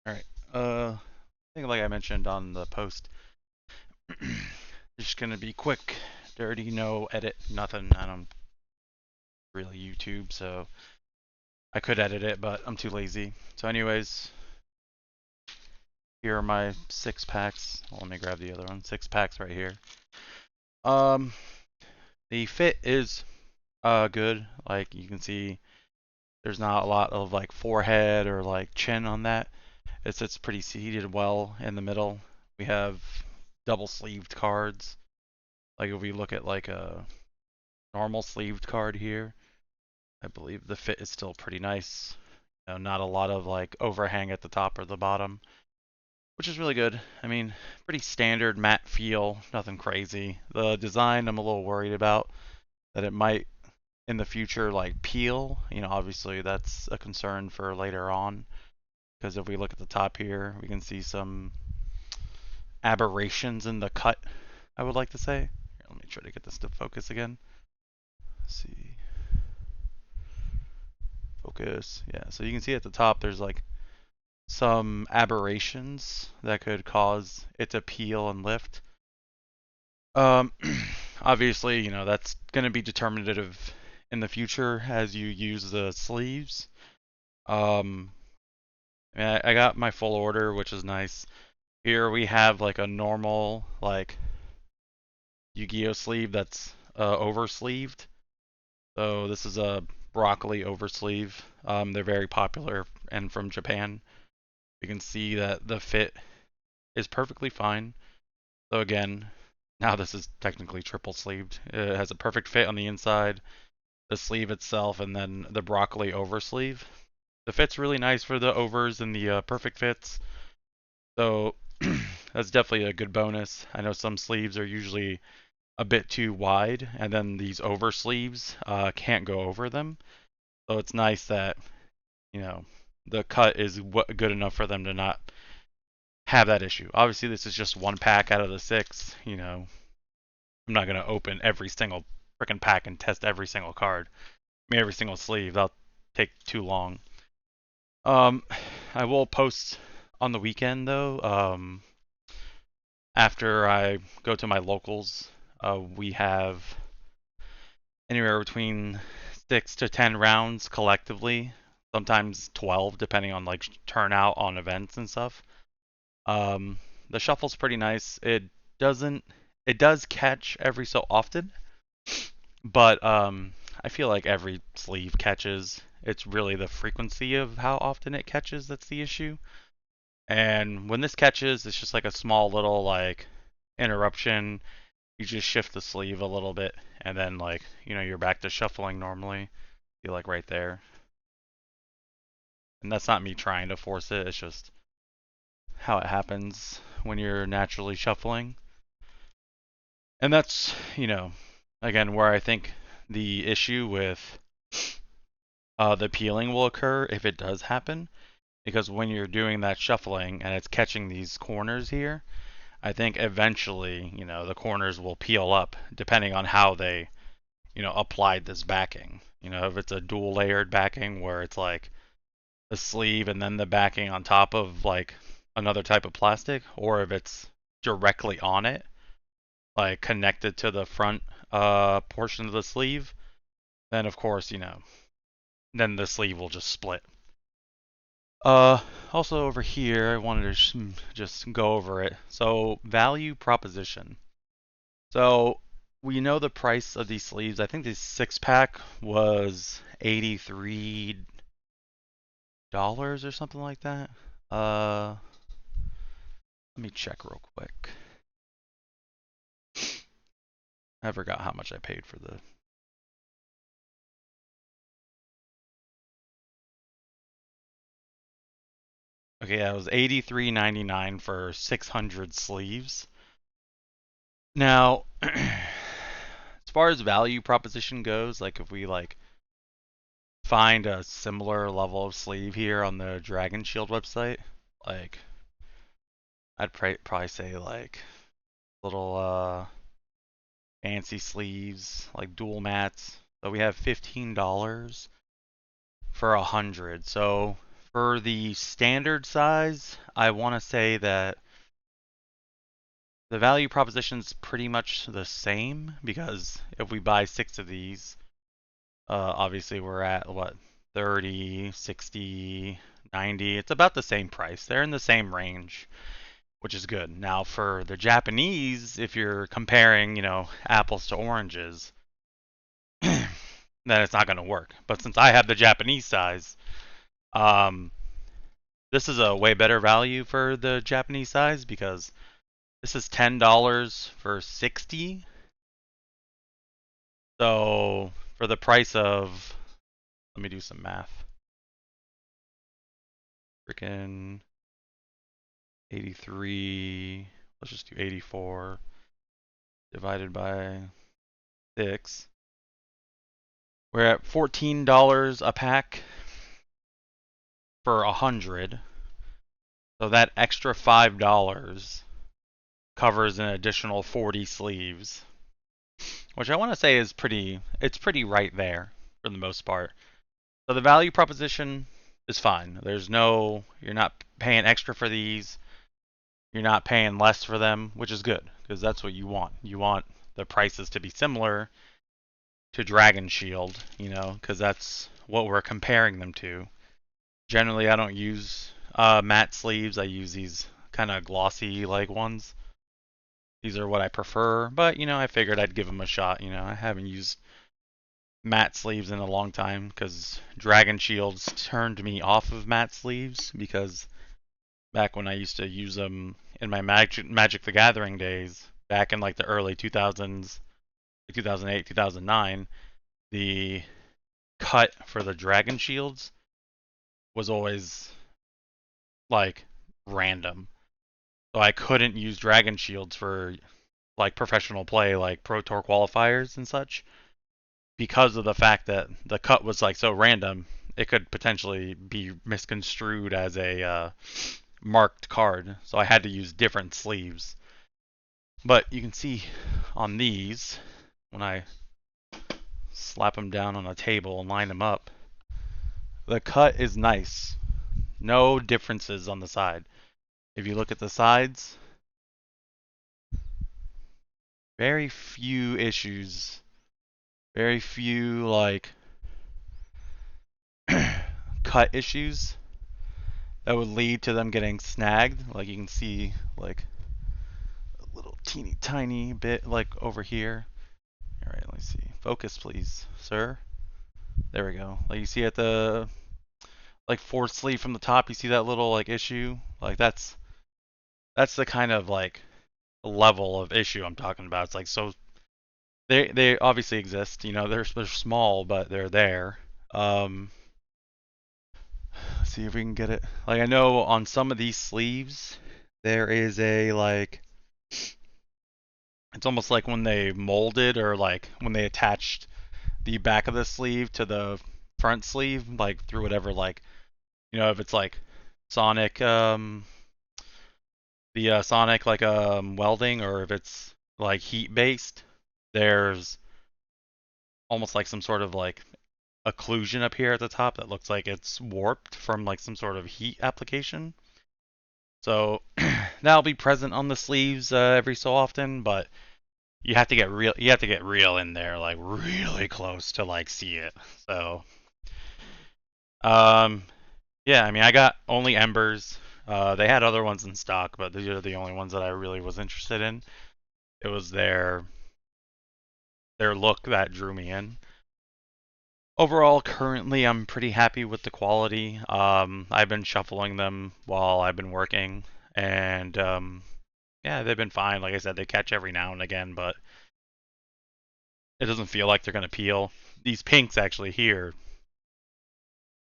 Alright, I think like I mentioned on the post, just gonna be quick, dirty, no edit, nothing. I don't really YouTube, so I could edit it, but I'm too lazy. So anyways, here are my 6 packs. Well, let me grab the other one. 6 packs right here. Um, the fit is good. Like you can see, there's not a lot of like forehead or like chin on that. It sits pretty seated well in the middle. We have double sleeved cards. Like if we look at like a normal sleeved card here, I believe the fit is still pretty nice. Not a lot of like overhang at the top or the bottom, which is really good. I mean, pretty standard matte feel, nothing crazy. The design I'm a little worried about that it might in the future like peel. Obviously that's a concern for later on because if we look at the top here, we can see some aberrations in the cut, I would like to say. Here, let me try to get this to focus again. Let's see. Focus. Yeah, so you can see at the top there's like some aberrations that could cause it to peel and lift. Um, Obviously, that's going to be determinative in the future as you use the sleeves. Um, I got my full order, which is nice. Here we have like a normal like Yu-Gi-Oh sleeve that's over sleeved. So this is a broccoli oversleeve. They're very popular and from Japan. You can see that the fit is perfectly fine. So again, now this is technically triple sleeved. It has a perfect fit on the inside, the sleeve itself, and then the broccoli oversleeve. The fit's really nice for the overs and the perfect fits. So that's definitely a good bonus. I know some sleeves are usually a bit too wide, and then these over sleeves can't go over them. So it's nice that you know the cut is good enough for them to not have that issue. Obviously, this is just one pack out of the 6. I'm not gonna open every single freaking pack and test every single card. I mean, every single sleeve. That'll take too long. Um, I will post on the weekend though. After I go to my locals, we have anywhere between 6 to 10 rounds collectively. Sometimes 12, depending on like turnout on events and stuff. Um, the shuffle's pretty nice. Doesn't, it does catch every so often, but I feel like every sleeve catches. It's really the frequency of how often it catches that's the issue. And when this catches, it's just like a small little like interruption. You just shift the sleeve a little bit, and then like you're back to shuffling normally. Feel like right there. And that's not me trying to force it. It's just how it happens when you're naturally shuffling. And that's again where I think the issue with the peeling will occur if it does happen, because when you're doing that shuffling and it's catching these corners here, I think eventually, the corners will peel up depending on how they, applied this backing. If it's a dual layered backing where it's like the sleeve and then the backing on top of like another type of plastic, or if it's directly on it, like connected to the front portion of the sleeve, then of course, then the sleeve will just split. Uh, Also over here, I wanted to just go over it. So, value proposition. So, we know the price of these sleeves. I think this 6 pack was $83 or something like that. Uh, Let me check real quick. I forgot how much I paid for the. Okay, yeah, it was $83.99 for 600 sleeves. Now, as far as value proposition goes, like if we like find a similar level of sleeve here on the Dragon Shield website, like I'd probably say like little fancy sleeves, like dual mats. So we have $15 for 100. So For the standard size, I want to say that the value proposition is pretty much the same, because if we buy 6 of these, obviously we're at what, 30, 60, 90. It's about the same price. They're in the same range, which is good. Now for the Japanese, if you're comparing, apples to oranges, then it's not going to work. But since I have the Japanese size, this is a way better value for the Japanese size, because this is $10 for 60. So for the price of, let me do some math. Freaking 83, let's just do 84 divided by 6. We're at $14 a pack for 100. So that extra $5 covers an additional 40 sleeves, which I want to say is it's pretty right there for the most part. So the value proposition is fine. You're not paying extra for these. You're not paying less for them, which is good, because that's what you want. You want the prices to be similar to Dragon Shield, because that's what we're comparing them to. Generally, I don't use matte sleeves. I use these kind of glossy like ones. These are what I prefer, but I figured I'd give them a shot. I haven't used matte sleeves in a long time, because Dragon Shields turned me off of matte sleeves, because back when I used to use them in my Magic the Gathering days, back in like the early 2000s, 2008, 2009, the cut for the Dragon Shields was always like random. So I couldn't use Dragon Shields for like professional play, like Pro Tour qualifiers and such, because of the fact that the cut was like so random. It could potentially be misconstrued as a marked card, so I had to use different sleeves. But you can see on these, when I slap them down on a table and line them up, the cut is nice. No differences on the side. If you look at the sides, very few issues. Very few, like, cut issues that would lead to them getting snagged. Like, you can see, like, a little teeny tiny bit, like, over here. Alright, let me see. Focus, please, sir. There we go. Like, you see at the, like, fourth sleeve from the top, you see that little, like, issue? Like, that's the kind of, like, level of issue I'm talking about. It's like, so they obviously exist, they're small, but they're there. Let's see if we can get it. Like, I know on some of these sleeves there is a, like, it's almost like when they molded, or like when they attached the back of the sleeve to the front sleeve, like through whatever, like, if it's like Sonic the Sonic, like, welding, or if it's like heat based, there's almost like some sort of like occlusion up here at the top that looks like it's warped from like some sort of heat application. So that'll be present on the sleeves every so often, but you have to get real in there, like really close to like see it. So yeah, I mean, I got only Embers. They had other ones in stock, but these are the only ones that I really was interested in. It was their look that drew me in. Overall, currently, I'm pretty happy with the quality. I've been shuffling them while I've been working, and yeah, they've been fine. Like I said, they catch every now and again, but it doesn't feel like they're gonna peel. These pinks actually here,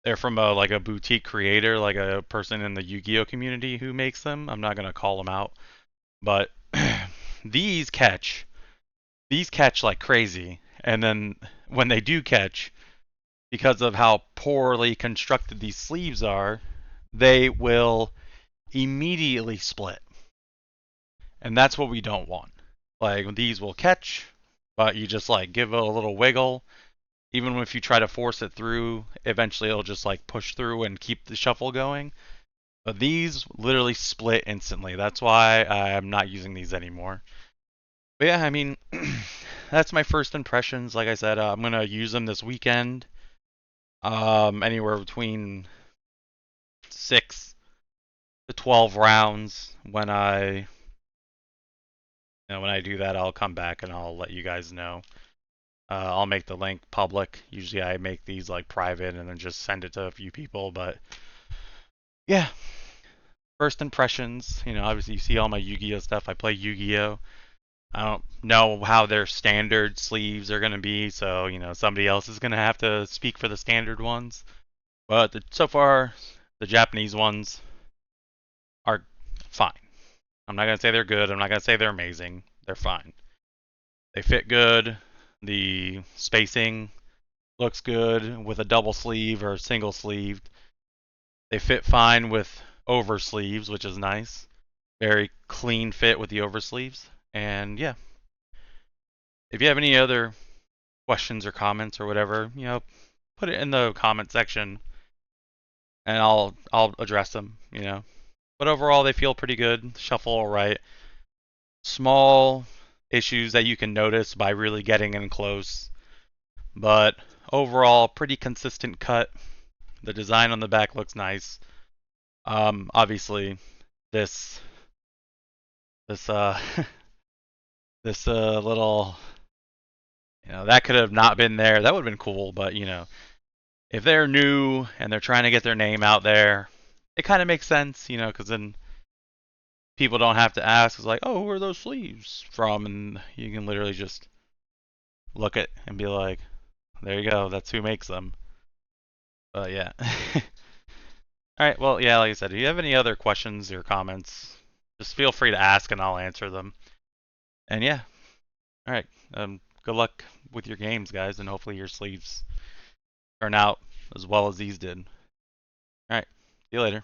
they're from like a boutique creator, like a person in the Yu-Gi-Oh community who makes them. I'm not gonna call them out, but these catch like crazy, and then when they do catch, because of how poorly constructed these sleeves are, they will immediately split. And that's what we don't want. Like, these will catch, but you just like give it a little wiggle, even if you try to force it through, eventually it'll just like push through and keep the shuffle going. But these literally split instantly. That's why I'm not using these anymore. But yeah, I mean, that's my first impressions. Like I said, I'm gonna use them this weekend. Anywhere between 6 to 12 rounds. When I do that, I'll come back and I'll let you guys know. I'll make the link public. Usually I make these like private and then just send it to a few people. But yeah, first impressions. Obviously you see all my Yu-Gi-Oh stuff. I play Yu-Gi-Oh. I don't know how their standard sleeves are gonna be, so somebody else is gonna have to speak for the standard ones. But so far, the Japanese ones are fine. I'm not gonna say they're good. I'm not gonna say they're amazing. They're fine. They fit good. The spacing looks good with a double sleeve or single sleeved. They fit fine with over sleeves, which is nice. Very clean fit with the over sleeves. And yeah, if you have any other questions or comments or whatever, put it in the comment section and I'll address them. But overall they feel pretty good. Shuffle all right. Small issues that you can notice by really getting in close. But overall, pretty consistent cut. The design on the back looks nice. Obviously, this this this little that could have not been there. That would have been cool, but if they're new and they're trying to get their name out there, it kind of makes sense, because then people don't have to ask. It's like, oh, where are those sleeves from? And you can literally just look at and be like, there you go. That's who makes them. But yeah. All right. Well, yeah, like I said, if you have any other questions or comments, just feel free to ask and I'll answer them. And yeah. All right. Good luck with your games, guys, and hopefully your sleeves turn out as well as these did. All right. See you later.